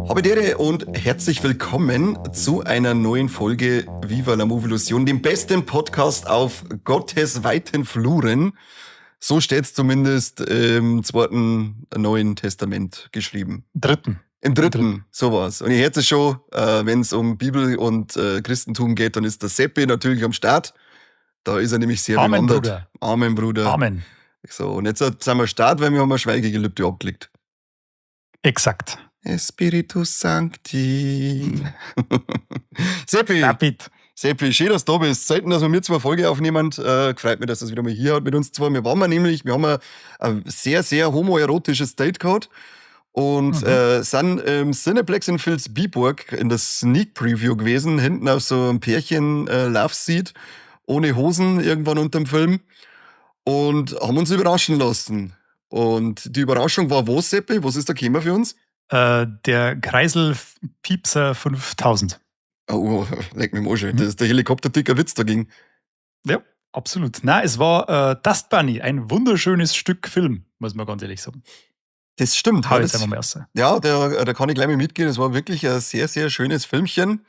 Habedere und herzlich willkommen zu einer neuen Folge Viva la Movilusion, dem besten Podcast auf Gottes weiten Fluren. So steht es zumindest im zweiten Neuen Testament geschrieben. Im dritten, sowas. Und ihr hört es schon, wenn es um Bibel und Christentum geht, dann ist der Seppi natürlich am Start. Da ist er nämlich sehr bewandert. Bruder. Amen, Bruder. Amen. So, und jetzt sind wir Start, weil wir haben ein Schweigegelübde abgelegt. Exakt. Espiritus Sancti. Seppi, schön, dass du da bist. Selten, dass wir mir zwei Folge aufnehmen. Gefreut mich, dass du es wieder mal hier hat mit uns zwei. Wir haben ein sehr, sehr homoerotisches Date gehabt und sind im Cineplex in Vilsbiburg in der Sneak Preview gewesen. Hinten auf so einem Pärchen Love Seat ohne Hosen irgendwann unterm Film und haben uns überraschen lassen. Und die Überraschung war wo, Seppi? Was ist da gekommen für uns? Der Kreisel Piepser 5000. Oh, leck mich mal schon. Das ist der Helikopter-dicker Witz dagegen. Ja, absolut. Nein, es war Dust Bunny, ein wunderschönes Stück Film, muss man ganz ehrlich sagen. Das stimmt. Ja, da kann ich gleich mal mitgehen. Das war wirklich ein sehr, sehr schönes Filmchen.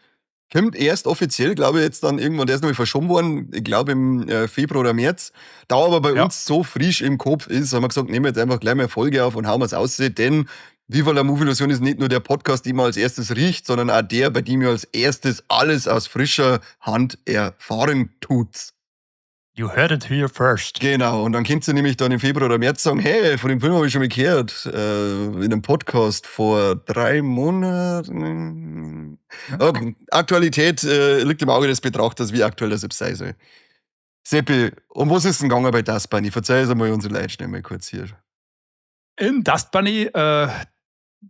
Kommt erst offiziell, glaube ich, jetzt dann irgendwann, der ist noch mal verschoben worden, ich glaube im Februar oder März. Da aber bei uns so frisch im Kopf ist, haben wir gesagt, nehmen wir jetzt einfach gleich mal eine Folge auf und hauen wir es aus, denn Viva la Movilusion ist nicht nur der Podcast, den man als erstes riecht, sondern auch der, bei dem ihr als erstes alles aus frischer Hand erfahren tut. You heard it here first. Genau, und dann könnt ihr nämlich dann im Februar oder März sagen, hey, von dem Film habe ich schon mal gehört, in einem Podcast vor 3 Monaten. Okay. Aktualität liegt im Auge des Betrachters, wie aktuell das jetzt sein soll. Seppi, um was ist denn gegangen bei Dust Bunny? Verzeih es einmal unsere Leute schnell mal kurz hier. In Dust Bunny,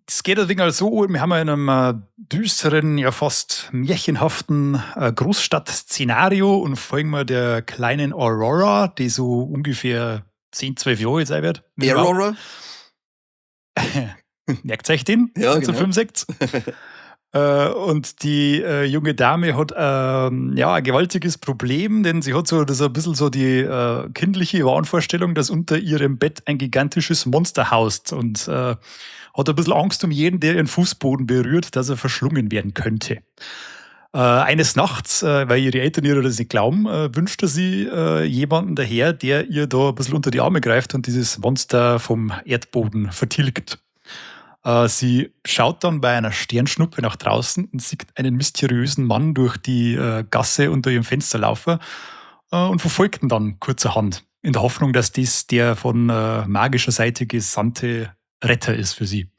es geht ein wenig so, wir haben in einem düsteren, ja fast märchenhaften Großstadt-Szenario und folgen wir der kleinen Aurora, die so ungefähr 10, 12 Jahre alt sein wird. Aurora? Merkt euch den? Ja, 1965. Und die junge Dame hat ein gewaltiges Problem, denn sie hat so ein bisschen so die kindliche Wahnvorstellung, dass unter ihrem Bett ein gigantisches Monster haust und hat ein bisschen Angst um jeden, der ihren Fußboden berührt, dass er verschlungen werden könnte. Eines Nachts, weil ihre Eltern ihr das nicht glauben, wünschte sie jemanden daher, der ihr da ein bisschen unter die Arme greift und dieses Monster vom Erdboden vertilgt. Sie schaut dann bei einer Sternschnuppe nach draußen und sieht einen mysteriösen Mann durch die Gasse unter ihrem Fenster laufen und verfolgt ihn dann kurzerhand, in der Hoffnung, dass dies der von magischer Seite gesandte Retter ist für sie.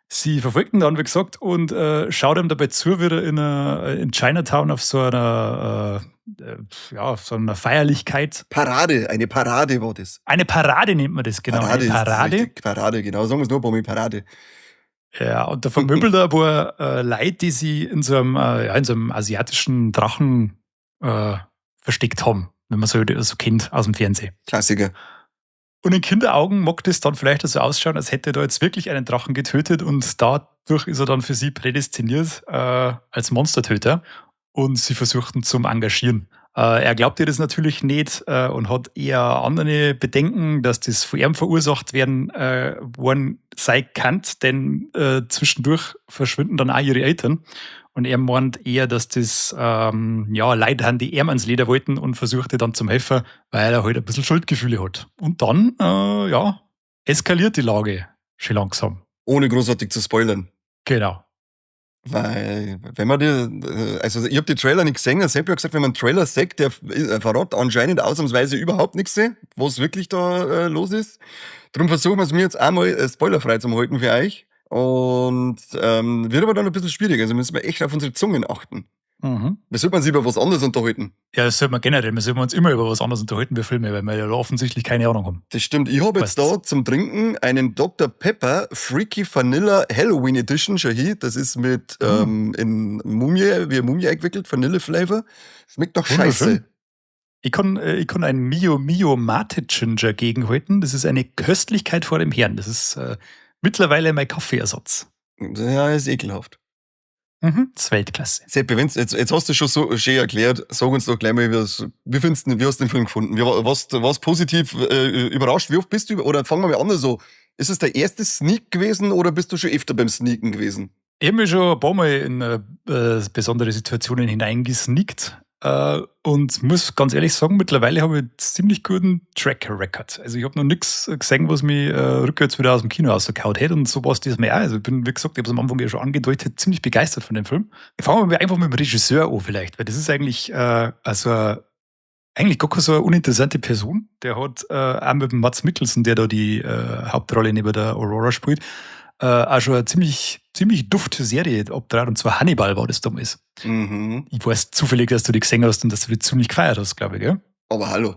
Sie verfolgt ihn dann, wie gesagt, und schaut ihm dabei zu, wie er in Chinatown auf so einer Feierlichkeit. Eine Parade war das. Eine Parade nennt man das, genau. Parade, genau. Sagen wir es nur, Parade. Ja, und da vermöbelt er ein paar Leute, die sie in so einem asiatischen Drachen versteckt haben, wenn man so kennt aus dem Fernsehen. Klassiker. Und in Kinderaugen mag das dann vielleicht so ausschauen, als hätte er da jetzt wirklich einen Drachen getötet und dadurch ist er dann für sie prädestiniert als Monstertöter und sie versuchten zum Engagieren. Er glaubt ihr das natürlich nicht und hat eher andere Bedenken, dass das von ihm verursacht worden sei kann, denn zwischendurch verschwinden dann auch ihre Eltern. Und er meint eher, dass das Leute haben, die ihm ans Leder wollten und versuchte dann zum helfen, weil er halt ein bisschen Schuldgefühle hat. Und dann, eskaliert die Lage schon langsam. Ohne großartig zu spoilern. Genau. Weil, wenn man ich habe die Trailer nicht gesehen, Seppi hat gesagt, wenn man einen Trailer sagt, der verrät anscheinend ausnahmsweise überhaupt nichts, was wirklich da los ist. Darum versuchen wir es mir jetzt einmal spoilerfrei zu halten für euch. Und wird aber dann ein bisschen schwierig, also müssen wir echt auf unsere Zungen achten. Mhm. Da sollte man sich über was anderes unterhalten. Ja, das sollte man generell. Wir sollten uns immer über was anderes unterhalten wie Filme, weil wir ja offensichtlich keine Ahnung haben. Das stimmt. Ich habe jetzt da zum Trinken einen Dr. Pepper Freaky Vanilla Halloween Edition schon hier. Das ist mit in Mumie eingewickelt, Vanille Flavor. Schmeckt doch scheiße. Ich kann ein Mio Mio Mate Ginger gegenhalten. Das ist eine Köstlichkeit vor dem Herrn. Das ist mittlerweile mein Kaffeeersatz. Ja, ist ekelhaft. Das ist Weltklasse. Seppi, jetzt hast du schon so schön erklärt, sag uns doch gleich mal, wie hast du den Film gefunden? Was positiv überrascht? Wie oft bist du, oder fangen wir mal an so, ist es der erste Sneak gewesen oder bist du schon öfter beim Sneaken gewesen? Ich habe mich schon ein paar Mal in besondere Situationen hineingesneakt und muss ganz ehrlich sagen, mittlerweile habe ich einen ziemlich guten Track-Record. Also ich habe noch nichts gesehen, was mich rückwärts wieder aus dem Kino rausgehauen hätte, und so war es diesmal auch. Also ich bin, wie gesagt, ich habe es am Anfang ja schon angedeutet, ziemlich begeistert von dem Film. Fangen wir einfach mit dem Regisseur an vielleicht, weil das ist eigentlich eigentlich gar keine so eine uninteressante Person. Der hat auch mit dem Mads Mikkelsen, der da die Hauptrolle neben der Aurora spielt, auch schon eine ziemlich dufte Serie abgedreht, und zwar Hannibal war das damals. Mhm. Ich weiß zufällig, dass du die gesehen hast und dass du die ziemlich gefeiert hast, glaube ich, gell? Aber hallo,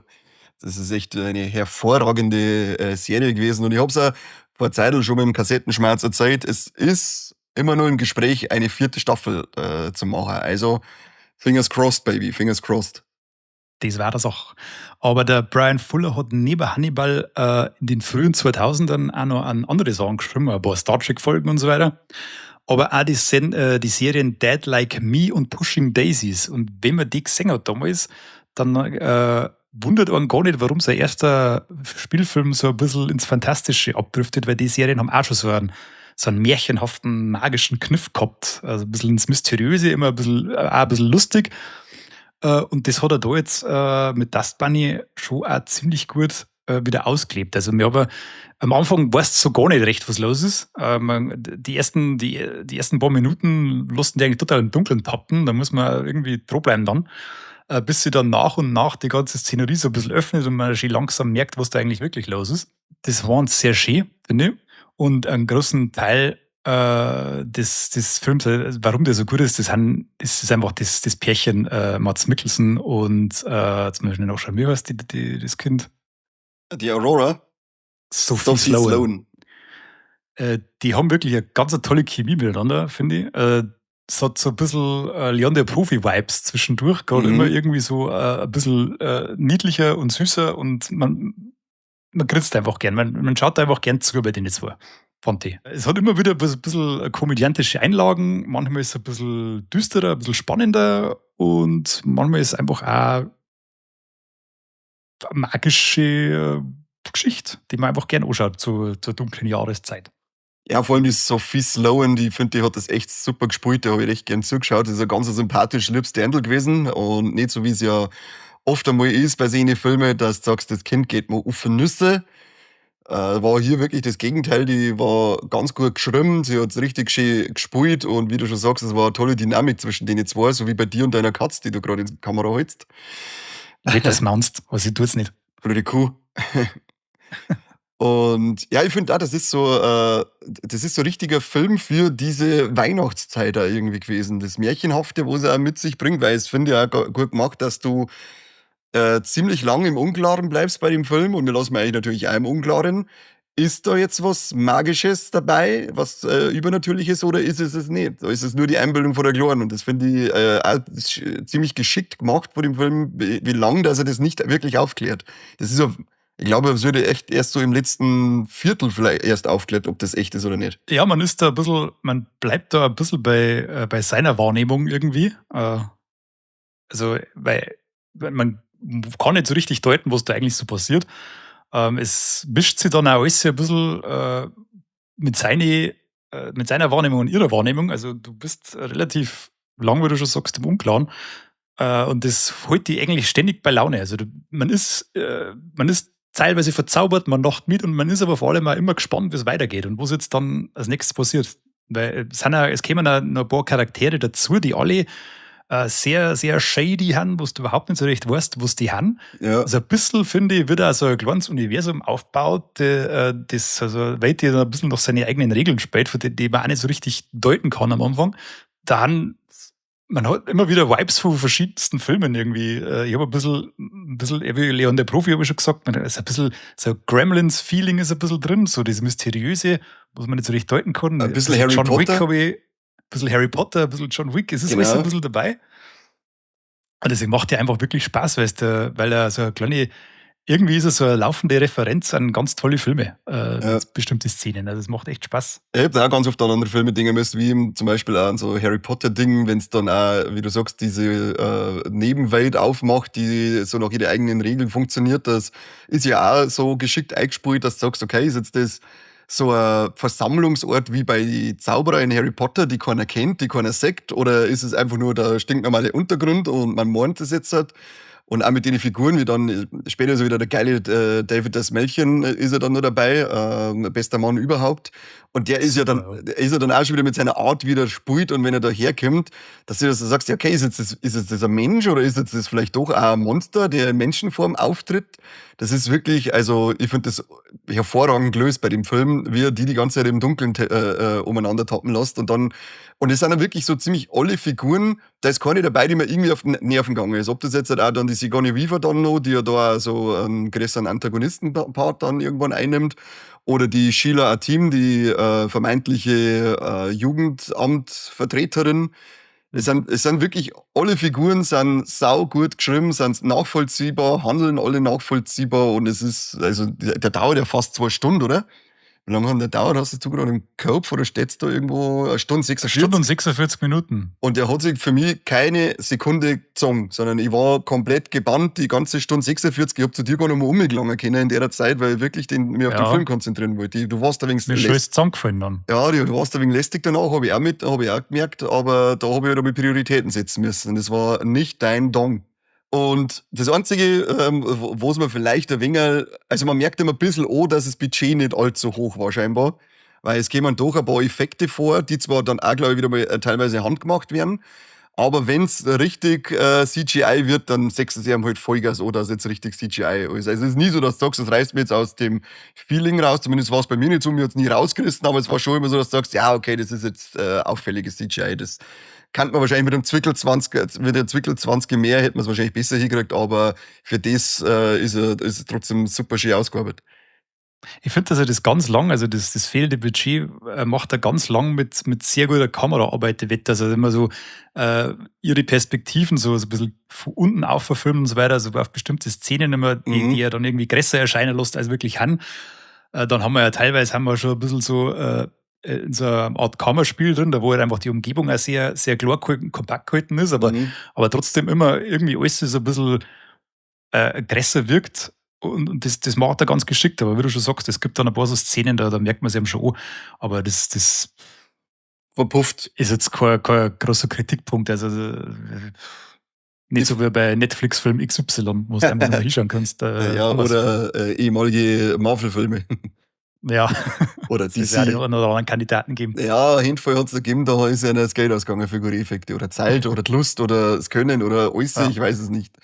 das ist echt eine hervorragende Serie gewesen, und ich habe es auch vor Zeit schon mit dem Kassettenschmerz erzählt, es ist immer nur im Gespräch, eine 4. Staffel zu machen. Also fingers crossed, baby, fingers crossed. Das war das auch. Aber der Brian Fuller hat neben Hannibal in den frühen 2000ern auch noch an andere Sachen geschrieben, ein paar Star Trek-Folgen und so weiter. Aber auch die Serien Dead Like Me und Pushing Daisies. Und wenn man die gesehen hat damals, dann wundert einen gar nicht, warum sein erster Spielfilm so ein bisschen ins Fantastische abdriftet, weil die Serien haben auch schon so einen märchenhaften, magischen Kniff gehabt. Also ein bisschen ins Mysteriöse, immer auch ein bisschen lustig. Und das hat er da jetzt mit Dust Bunny schon auch ziemlich gut wieder ausgelebt. Also wir haben am Anfang weißt du so gar nicht recht, was los ist. Die ersten paar Minuten lassen die eigentlich total im Dunkeln tappen. Da muss man irgendwie dranbleiben dann, bis sie dann nach und nach die ganze Szenerie so ein bisschen öffnet und man schon langsam merkt, was da eigentlich wirklich los ist. Das war uns sehr schön, finde ich. Und einen großen Teil des Films, warum der so gut ist, das ist einfach das Pärchen Mads Mikkelsen und jetzt muss ich schnell nachschauen, wie heißt das Kind? Die Aurora? Sophie Sloan. Die haben wirklich eine ganz tolle Chemie miteinander, finde ich. Es hat so ein bisschen Leon der Profi-Vibes zwischendurch, gerade immer irgendwie so ein bisschen niedlicher und süßer, und man grinst einfach gern. Man schaut einfach gern zu bei denen zwei. Fand ich. Es hat immer wieder ein bisschen komödiantische Einlagen, manchmal ist es ein bisschen düsterer, ein bisschen spannender, und manchmal ist es einfach auch eine magische Geschichte, die man einfach gern anschaut zur dunklen Jahreszeit. Ja, vor allem die Sophie Sloan, die hat das echt super gespielt, da habe ich recht gern zugeschaut. Das ist ein ganz sympathisch liebes Dirndl gewesen, und nicht so, wie es ja oft einmal ist bei solchen Filmen, dass du sagst, das Kind geht mal auf Nüsse. War hier wirklich das Gegenteil, die war ganz gut geschrieben, sie hat es richtig schön gespielt, und wie du schon sagst, es war eine tolle Dynamik zwischen denen zwei, so wie bei dir und deiner Katze, die du gerade in die Kamera hältst. Nicht, das meinst, was ich tue es nicht. Blöde Kuh. Und ja, ich finde auch, das ist so ein richtiger Film für diese Weihnachtszeit auch irgendwie gewesen. Das Märchenhafte, wo sie auch mit sich bringt, weil es finde ich auch gut gemacht, dass du ziemlich lang im Unklaren bleibst bei dem Film, und wir lassen eigentlich natürlich auch im Unklaren. Ist da jetzt was Magisches dabei, was Übernatürliches, oder ist es nicht? Da ist es nur die Einbildung von der Kleinen, und das finde ich auch ziemlich geschickt gemacht von dem Film, wie lang, dass er das nicht wirklich aufklärt. Das ist ich glaube, es würde echt erst so im letzten Viertel vielleicht erst aufklärt, ob das echt ist oder nicht. Ja, man bleibt da ein bisschen bei seiner Wahrnehmung irgendwie. Also, weil man kann nicht so richtig deuten, was da eigentlich so passiert. Es mischt sich dann auch alles ein bisschen mit seiner Wahrnehmung und ihrer Wahrnehmung. Also du bist relativ lang, wie du schon sagst, im Unklaren. Und das hält dich eigentlich ständig bei Laune. Also man ist teilweise verzaubert, man lacht mit, und man ist aber vor allem auch immer gespannt, wie es weitergeht und was jetzt dann als nächstes passiert. Weil es kämen auch noch ein paar Charaktere dazu, die alle sehr, sehr shady haben, wo du überhaupt nicht so recht weißt, was die haben. Ja. Also ein bisschen, finde ich, wird auch so ein kleines Universum aufgebaut, das weit dann ein bisschen nach seinen eigenen Regeln spielt, von denen man auch nicht so richtig deuten kann am Anfang. Dann, man hat immer wieder Vibes von verschiedensten Filmen irgendwie. Ich habe ein bisschen, wie Leon der Profi, habe ich schon gesagt, ist ein bisschen, so Gremlins-Feeling ist ein bisschen drin, so das Mysteriöse, was man nicht so richtig deuten kann. Ein bisschen Harry Potter. Ein bisschen Harry Potter, ein bisschen John Wick, es ist Genau. alles ein bisschen dabei. Und deswegen macht der einfach wirklich Spaß, weil er so eine kleine, irgendwie ist er so eine laufende Referenz an ganz tolle Filme, bestimmte Szenen. Also es macht echt Spaß. Ich hab da auch ganz oft an andere Filme Dinge müssen, wie eben zum Beispiel auch an so Harry Potter-Dingen, wenn es dann auch, wie du sagst, diese Nebenwelt aufmacht, die so nach ihren eigenen Regeln funktioniert. Das ist ja auch so geschickt eingespielt, dass du sagst, okay, ist jetzt das so ein Versammlungsort wie bei Zauberer in Harry Potter, die keiner kennt, die keiner sagt, oder ist es einfach nur der stinknormale Untergrund und man meint es jetzt halt? Und auch mit den Figuren, wie dann später so wieder der geile David das Mädchen ist er dann noch dabei, bester Mann überhaupt. Und der ist ja dann auch schon wieder mit seiner Art wieder spielt, und wenn er da herkommt, dass du so sagst, ja, okay, ist jetzt das ein Mensch oder ist jetzt das vielleicht doch auch ein Monster, der in Menschenform auftritt? Das ist wirklich, also ich finde das hervorragend gelöst bei dem Film, wie er die ganze Zeit im Dunkeln umeinander tappen lässt, und es sind dann wirklich so ziemlich alle Figuren, da ist keine dabei, die mir irgendwie auf den Nerven gegangen ist. Ob das jetzt halt auch dann die Sigourney Weaver dann noch, die ja da so einen größeren Antagonistenpart dann irgendwann einnimmt, oder die Sheila Atim, die vermeintliche Jugendamtvertreterin. Es sind wirklich, alle Figuren sind saugut geschrieben, sind nachvollziehbar, handeln alle nachvollziehbar, und es ist, also der dauert ja fast 2 Stunden, oder? Wie lange hat der dauert? Hast du gerade im Kopf, oder steht's da irgendwo? 1 Stunde 46? 1 Stunde und 46 Minuten. Und der hat sich für mich keine Sekunde gezogen, sondern ich war komplett gebannt, die ganze Stunde 46. Ich hab zu dir gar nicht mehr umgelangen können in der Zeit, weil ich wirklich mich auf den Film konzentrieren wollte. Du warst da wegen mir schön zusammengefallen dann. Ja, du warst da wegen lästig danach, habe ich auch gemerkt, aber da habe ich halt Prioritäten setzen müssen. Das war nicht dein Dong. Und das Einzige, wo es mir vielleicht ein wenig, also man merkt immer ein bisschen an, dass das Budget nicht allzu hoch war scheinbar, weil es kämen doch ein paar Effekte vor, die zwar dann auch, glaube ich, wieder mal teilweise handgemacht werden, aber wenn es richtig CGI wird, dann sagst du es halt Vollgas an, dass es jetzt richtig CGI ist. Also es ist nie so, dass du sagst, das reißt mir jetzt aus dem Feeling raus, zumindest war es bei mir nicht so, mir hat es nie rausgerissen, aber es war schon immer so, dass du sagst, ja, okay, das ist jetzt auffälliges CGI, das kann man wahrscheinlich mit dem Zwickel 20, mit der Zwickel 20 mehr hätte man es wahrscheinlich besser hingekriegt, aber für das ist es trotzdem super schön ausgearbeitet. Ich finde, dass er das ganz lang, also das fehlende Budget, macht er ganz lang mit sehr guter Kameraarbeit wett. Also immer so ihre Perspektiven so ein bisschen von unten auf verfilmen und so weiter, also auf bestimmte Szenen immer, die er dann irgendwie größer erscheinen lässt, als wirklich han. Dann haben wir ja teilweise schon ein bisschen so in so einer Art Kammerspiel drin, da wo halt einfach die Umgebung auch sehr, sehr klar kompakt gehalten ist, aber trotzdem immer irgendwie alles so ein bisschen größer wirkt. Und das macht er ganz geschickt, aber wie du schon sagst, es gibt dann ein paar so Szenen, da merkt man es eben schon an. Aber das verpufft. Ist jetzt kein großer Kritikpunkt. Also nicht so wie bei Netflix-Film XY, wo du einfach mal hinschauen kannst. Ja, oder ehemalige Marvel-Filme. Ja, oder DC. Es wird ja den einen oder anderen Kandidaten geben. Ja, Handvoll hat es da gegeben, da ist ja das Geld ausgegangen für gute Effekte. Oder Zeit, oder die Lust, oder das Können, oder alles, ich weiß es nicht.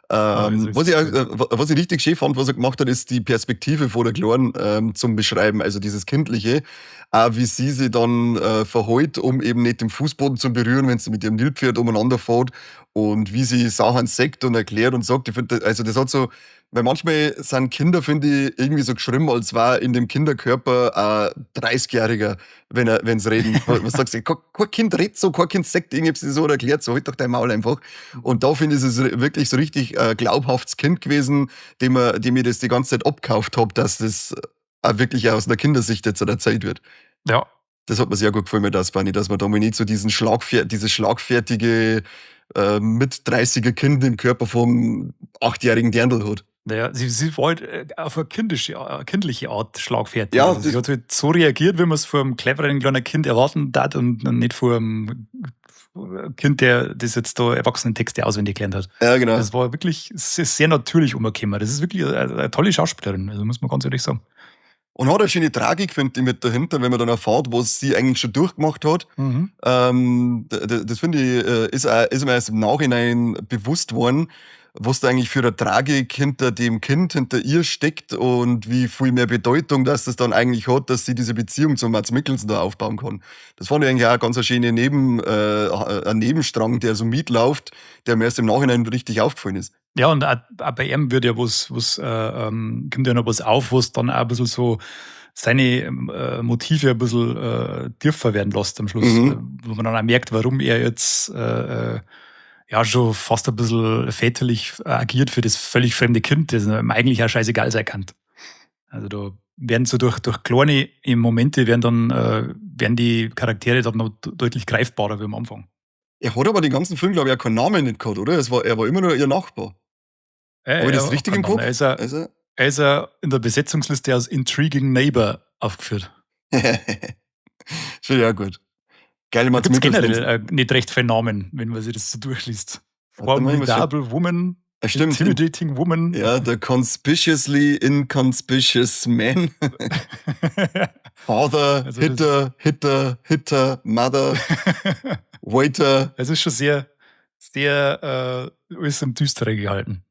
Was ich richtig schön fand, was er gemacht hat, ist die Perspektive von der Kleinen zum Beschreiben, also dieses Kindliche, auch wie sie dann verheult, um eben nicht den Fußboden zu berühren, wenn sie mit ihrem Nilpferd umeinander fährt, und wie sie Sachen sagt und erklärt und sagt. Ich finde, also das hat so, weil manchmal sind Kinder, finde ich, irgendwie so geschrieben, als war in dem Kinderkörper ein 30-Jähriger, wenn sie reden. Was sagst du? Kein Kind redet so, kein Kind sagt irgendwie so oder erklärt so, halt doch dein Maul einfach. Und da finde ich es wirklich so richtig glaubhaftes Kind gewesen, dem ich das die ganze Zeit abgekauft habe, dass das auch wirklich aus einer Kindersicht jetzt erzählt wird. Ja. Das hat mir sehr gut gefallen, dass man da mal nicht so dieses schlagfertige mit 30er Kind im Körper vom 8-jährigen Dirndl hat. Naja, sie war halt auf eine kindliche Art schlagfertig. Ja, also sie hat halt so reagiert, wie man es von einem cleveren kleinen Kind erwarten darf und nicht von einem Kind, der das jetzt da Erwachsenentexte auswendig gelernt hat. Ja, genau. Das war wirklich sehr natürlich umgekommen. Das ist wirklich eine tolle Schauspielerin, also muss man ganz ehrlich sagen. Und hat eine schöne Tragik, finde ich, mit dahinter, wenn man dann erfährt, was sie eigentlich schon durchgemacht hat. Das finde ich, ist mir erst im Nachhinein bewusst worden, was da eigentlich für eine Tragik hinter dem Kind, hinter ihr steckt und wie viel mehr Bedeutung das dann eigentlich hat, dass sie diese Beziehung zu Mads Mikkelsen da aufbauen kann. Das fand ich eigentlich auch ganz eine schöne ein Nebenstrang, der so mitläuft, der mir erst im Nachhinein richtig aufgefallen ist. Ja, und auch bei ihm wird ja kommt ja noch was auf, was dann auch ein bisschen so seine Motive ein bisschen tiefer werden lässt am Schluss. Wo man dann auch merkt, warum er jetzt ja schon fast ein bisschen väterlich agiert für das völlig fremde Kind, das ihm eigentlich auch scheißegal sein kann. Also da werden so durch kleine Momente werden die Charaktere dann noch deutlich greifbarer wie am Anfang. Er hat aber den ganzen Film, glaube ich, auch keinen Namen nicht gehabt, oder? Er war immer nur ihr Nachbar. Habe ich das richtig im Kopf? Er ist in der Besetzungsliste als Intriguing Neighbor aufgeführt. Finde ich auch gut. Geil, da gibt es generell nicht recht viele Namen, wenn man sich das so durchliest. Formidable Woman, Intimidating Woman. Ja, der Conspicuously Inconspicuous Man. Father, also Hitter, Mother, Waiter. Es ist schon sehr alles im Düsteren gehalten.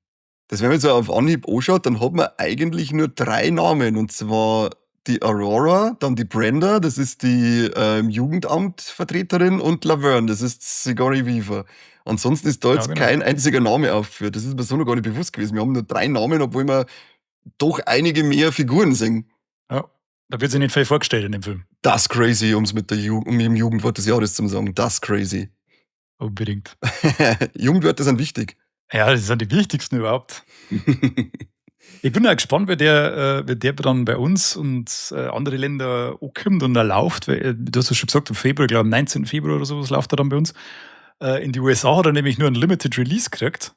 Das, wenn man so auf Anhieb anschaut, dann hat man eigentlich nur 3 Namen. Und zwar die Aurora, dann die Brenda, das ist die Jugendamtvertreterin, und Laverne, das ist Sigourney Weaver. Ansonsten ist da jetzt kein einziger Name aufgeführt. Das ist mir so noch gar nicht bewusst gewesen. Wir haben nur 3 Namen, obwohl wir doch einige mehr Figuren sehen. Ja, da wird sich nicht viel vorgestellt in dem Film. Das crazy, um es mit dem Jugendwort des Jahres zu sagen. Das crazy. Unbedingt. Jugendwörter sind wichtig. Ja, das sind die wichtigsten überhaupt. Ich bin ja gespannt, wie der dann bei uns und andere Länder ankommt und läuft. Du hast ja schon gesagt, im Februar, ich glaube am 19. Februar oder sowas läuft er dann bei uns. In die USA hat er nämlich nur einen Limited Release gekriegt.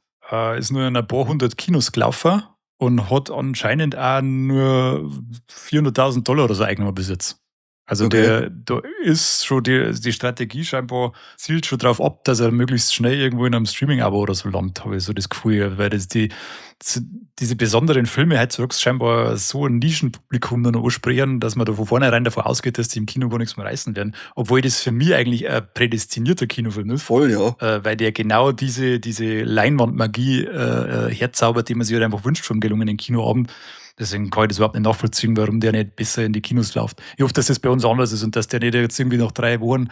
Ist nur in ein paar hundert Kinos gelaufen und hat anscheinend auch nur $400.000 oder so Eigenheim bis jetzt. Also da ist schon die Strategie scheinbar zielt schon darauf ab, dass er möglichst schnell irgendwo in einem Streaming-Abo oder so landet, habe ich so das Gefühl. Weil diese besonderen Filme heutzutage scheinbar so ein Nischenpublikum dann ansprechen, dass man da von vornherein davon ausgeht, dass die im Kino gar nichts mehr reißen werden. Obwohl das für mich eigentlich ein prädestinierter Kinofilm ist. Voll, ja. Weil der genau diese Leinwandmagie herzaubert, die man sich halt einfach wünscht vom gelungenen Kinoabend. Deswegen kann ich das überhaupt nicht nachvollziehen, warum der nicht besser in die Kinos läuft. Ich hoffe, dass das bei uns anders ist und dass der nicht jetzt irgendwie nach 3 Wochen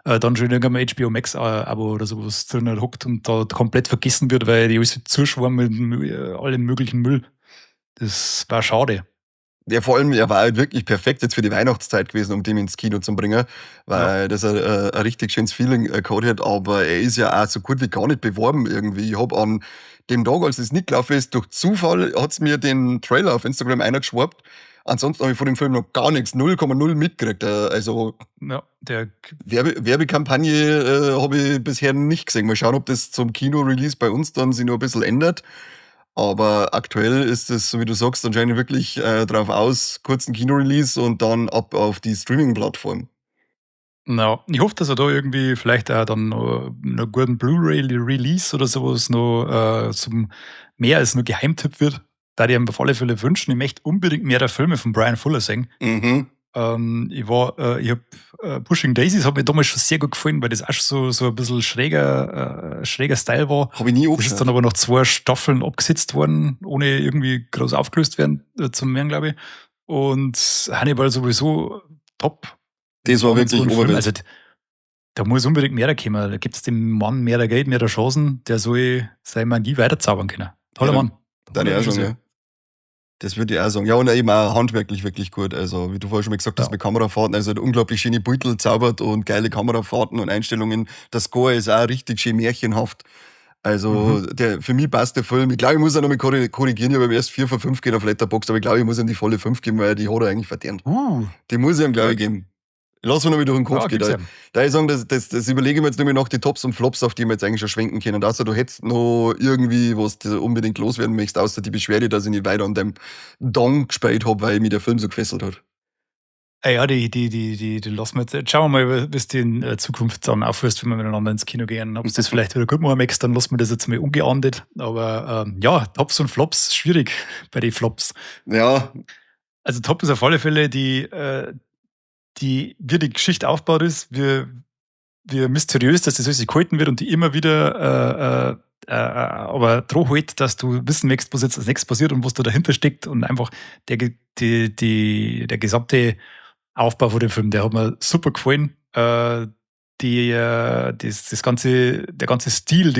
dann schon in irgendeinem HBO Max-Abo oder sowas drin hockt und da komplett vergessen wird, weil die alles zuschwammen mit allem möglichen Müll. Das war schade. Ja, vor allem, er war halt wirklich perfekt jetzt für die Weihnachtszeit gewesen, um den ins Kino zu bringen, weil das ein richtig schönes Feeling gehabt hat, aber er ist ja auch so gut wie gar nicht beworben irgendwie. Ich habe an dem Tag, als es nicht gelaufen ist, durch Zufall hat's mir den Trailer auf Instagram einer geschwappt. Ansonsten habe ich von dem Film noch gar nichts, 0,0 mitgekriegt. Also der Werbekampagne habe ich bisher nicht gesehen. Mal schauen, ob das zum Kino-Release bei uns dann sich noch ein bisschen ändert. Aber aktuell ist es, so wie du sagst, anscheinend wirklich drauf aus, kurzen Kino-Release und dann ab auf die Streaming-Plattform. Ich hoffe, dass er da irgendwie vielleicht auch dann noch einen guten Blu-ray-Release oder sowas noch zum mehr als nur Geheimtipp wird. Da die ihm auf alle Fälle wünschen. Ich möchte unbedingt mehr der Filme von Brian Fuller sehen. Mhm. Ich habe Pushing Daisies hat mir damals schon sehr gut gefallen, weil das auch so ein bisschen schräger Style war. Habe ich nie angeschaut. Das ist dann aber nach 2 Staffeln abgesetzt worden, ohne irgendwie groß aufgelöst werden zum Mehr, glaube ich. Und Hannibal sowieso top. Das war wirklich Oberwelt. Also da muss unbedingt mehr kommen. Da gibt es dem Mann mehr Geld, mehr Chancen. Der soll seine Magie weiterzaubern können. Toller Mann. Deine Erschung, ja. Das würde ich auch sagen. Ja, und eben auch handwerklich wirklich gut. Also, wie du vorher schon mal gesagt hast, mit Kamerafahrten, also unglaublich schöne Beutel zaubert und geile Kamerafahrten und Einstellungen. Das Score ist auch richtig schön märchenhaft. Also, für mich passt der Film. Ich glaube, ich muss auch noch mal korrigieren. Ich habe erst 4 von 5 gegeben auf Letterboxd, aber ich glaube, ich muss ihm die volle 5 geben, weil die hat er eigentlich verdient. Die muss ich ihm, glaube ich, geben. Lass mir noch mal durch den Kopf gehen. Da ich sagen, das überlege ich mir jetzt nur noch die Tops und Flops, auf die wir jetzt eigentlich schon schwenken können. Und außer du hättest noch irgendwie, was du unbedingt loswerden möchtest, außer die Beschwerde, dass ich nicht weiter an dem Dong gespielt habe, weil mich der Film so gefesselt hat. Ja, die lassen wir jetzt. Schauen wir mal, wie es die in Zukunft dann aufhörst, wenn wir miteinander ins Kino gehen. Ob es das vielleicht wieder gut machen möchtest, dann lassen wir das jetzt mal ungeahndet. Aber Tops und Flops, schwierig bei den Flops. Ja. Also Top ist auf alle Fälle wie die Geschichte aufgebaut ist, wie mysteriös, dass das alles gehalten wird und die immer wieder aber droh halt, dass du wissen möchtest, was jetzt als nächstes passiert und was da dahinter steckt und einfach der gesamte Aufbau von dem Film, der hat mir super gefallen. Der ganze Stil,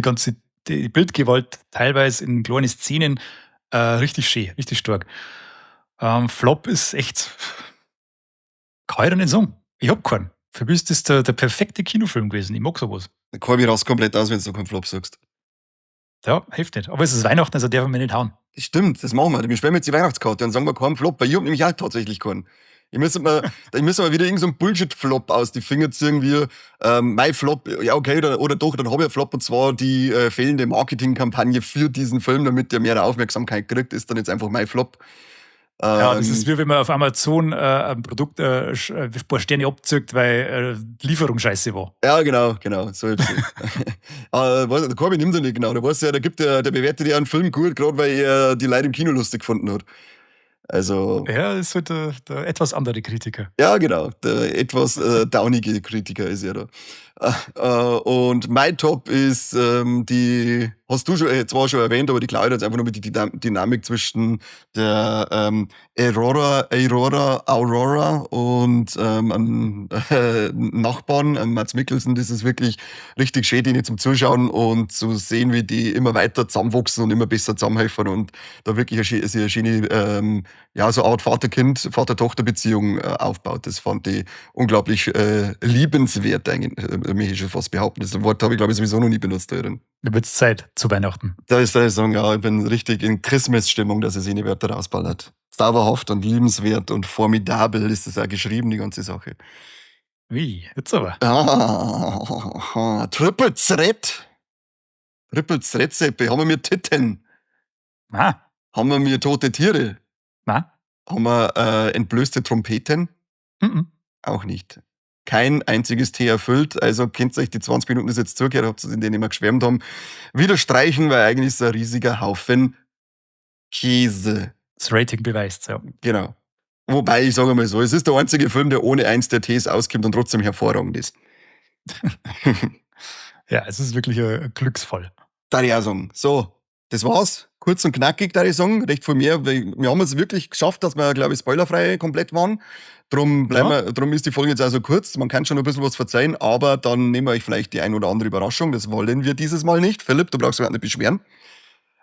die Bildgewalt teilweise in kleinen Szenen richtig schön, richtig stark. Flop ist echt kann ich da nicht sagen. Ich hab keinen. Für mich ist das der perfekte Kinofilm gewesen. Ich mag sowas. Da kann ich raus komplett aus, wenn du noch keinen Flop sagst. Ja, hilft nicht. Aber es ist Weihnachten, also dürfen wir nicht hauen. Das stimmt, das machen wir. Wir spielen jetzt die Weihnachtskarte und sagen wir keinen Flop, weil ich habe nämlich auch tatsächlich keinen. Ich müsste mal wieder irgend so einen Bullshit-Flop aus die Finger ziehen, wie mein Flop, ja okay, oder doch, dann habe ich einen Flop, und zwar die fehlende Marketingkampagne für diesen Film, damit der mehr Aufmerksamkeit kriegt, ist dann jetzt einfach mein Flop. Ja, das ist wie wenn man auf Amazon ein Produkt ein paar Sterne abzieht, weil die Lieferung scheiße war. Ja, genau. So der Corby nimmt er nicht genau. Der bewertet ja einen Film gut, gerade weil er die Leute im Kino lustig gefunden hat. Also. Ja, das ist halt der etwas andere Kritiker. Ja, genau. Der etwas downige Kritiker ist er da. Und mein Top ist die, hast du zwar schon erwähnt, aber die Claudia hat jetzt einfach nur mit die Dynamik zwischen der Aurora und einem Nachbarn, Mads Mikkelsen. Das ist wirklich richtig schön, die zum Zuschauen und zu sehen, wie die immer weiter zusammenwachsen und immer besser zusammenhelfen und da wirklich eine schöne, so eine Art Vater-Kind, Vater-Tochter-Beziehung aufbaut. Das fand ich unglaublich liebenswert, eigentlich, möchte ich schon fast behaupten. Das Wort habe ich, glaube ich, sowieso noch nie benutzt. Da wird es Zeit zu Weihnachten. Da ist ich sagen, ja, ich bin richtig in Christmas-Stimmung, dass er seine Wörter rausballert. Dauerhaft und liebenswert und formidabel ist das auch geschrieben, die ganze Sache. Wie? Jetzt aber. Triple Threat, Seppi. Haben wir mir Titten? Na? Haben wir mir tote Tiere? Na? Haben wir entblößte Trompeten? Auch nicht. Kein einziges T erfüllt. Also könnt ihr euch die 20 Minuten, das jetzt zugehört habt, in denen wir geschwärmt haben, wieder streichen, weil eigentlich ist es ein riesiger Haufen Käse. Das Rating beweist, ja. Genau. Wobei, ich sage mal so, es ist der einzige Film, der ohne eins der Ts auskommt und trotzdem hervorragend ist. Ja, es ist wirklich ein Glücksfall. Da ich auch sagen. So, das war's. Kurz und knackig, da ich sagen. Recht viel mehr. Wir haben es wirklich geschafft, dass wir, glaube ich, spoilerfrei komplett waren. Drum ist die Folge jetzt also kurz. Man kann schon ein bisschen was verzeihen, aber dann nehmen wir euch vielleicht die ein oder andere Überraschung. Das wollen wir dieses Mal nicht. Philipp, du brauchst dich nicht beschweren.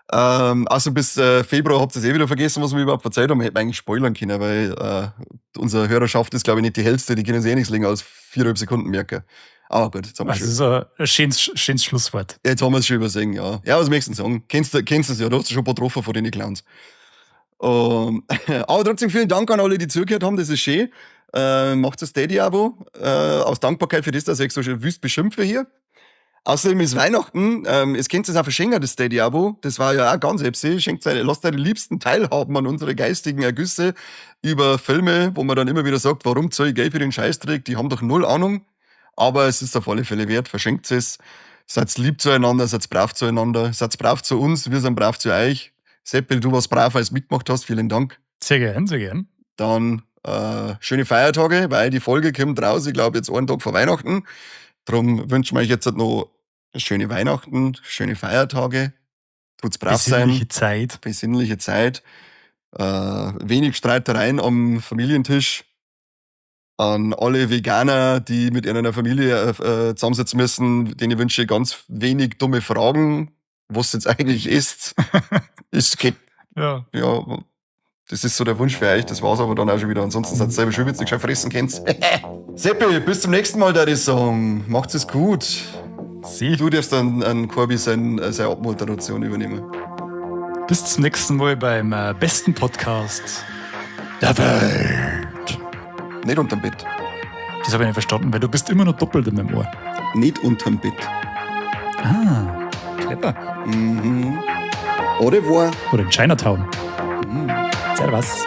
Also bis Februar habt ihr es wieder vergessen, was wir überhaupt verzeiht haben. Hätten wir eigentlich spoilern können, weil unsere Hörerschaft ist, glaube ich, nicht die hellste. Die können sich nichts länger als 4,5 Sekunden merken. Aber gut, jetzt haben wir schon. Das ist ein schönes Schlusswort. Jetzt haben wir es schon übersehen, ja. Ja, was möchtest du sagen? Kennst du es ja, du hast schon ein paar getroffen von den Clowns. Aber trotzdem vielen Dank an alle, die zugehört haben, das ist schön. Macht das Steady-Abo aus Dankbarkeit für das, dass ich euch so schön wüst beschimpfe hier. Außerdem ist Weihnachten, es könnt ihr auch verschenken, das Steady-Abo. Das war ja auch ganz epsi. Lasst eure Liebsten teilhaben an unsere geistigen Ergüsse über Filme, wo man dann immer wieder sagt, warum zahle ich Geld für den Scheißdreck? Die haben doch null Ahnung. Aber es ist auf alle Fälle wert, verschenkt es. Seid lieb zueinander, seid brav zueinander, seid brav zu uns, wir sind brav zu euch. Seppi, du warst brav, als du mitgemacht hast, vielen Dank. Sehr gern, sehr gern. Dann schöne Feiertage, weil die Folge kommt raus, ich glaube jetzt einen Tag vor Weihnachten. Darum wünschen wir euch jetzt noch schöne Weihnachten, schöne Feiertage. Tut's brav sein. Besinnliche Zeit. Wenig Streitereien am Familientisch. An alle Veganer, die mit einer Familie zusammensitzen müssen, denen wünsche ich ganz wenig dumme Fragen, was jetzt eigentlich ist. Ja, das ist so der Wunsch für euch, das war's aber dann auch schon wieder. Ansonsten seid ihr selber schön, wenn ihr gescheit fressen könnt. Seppi, bis zum nächsten Mal, da ich sagen. Macht's es gut. Du darfst dann an Corby seine Abmoderation übernehmen. Bis zum nächsten Mal beim besten Podcast der Welt. Nicht unterm Bett. Das habe ich nicht verstanden, weil du bist immer noch doppelt in meinem Ohr. Nicht unterm Bett. Ah, clever. Au revoir. Oder in Chinatown. Servus.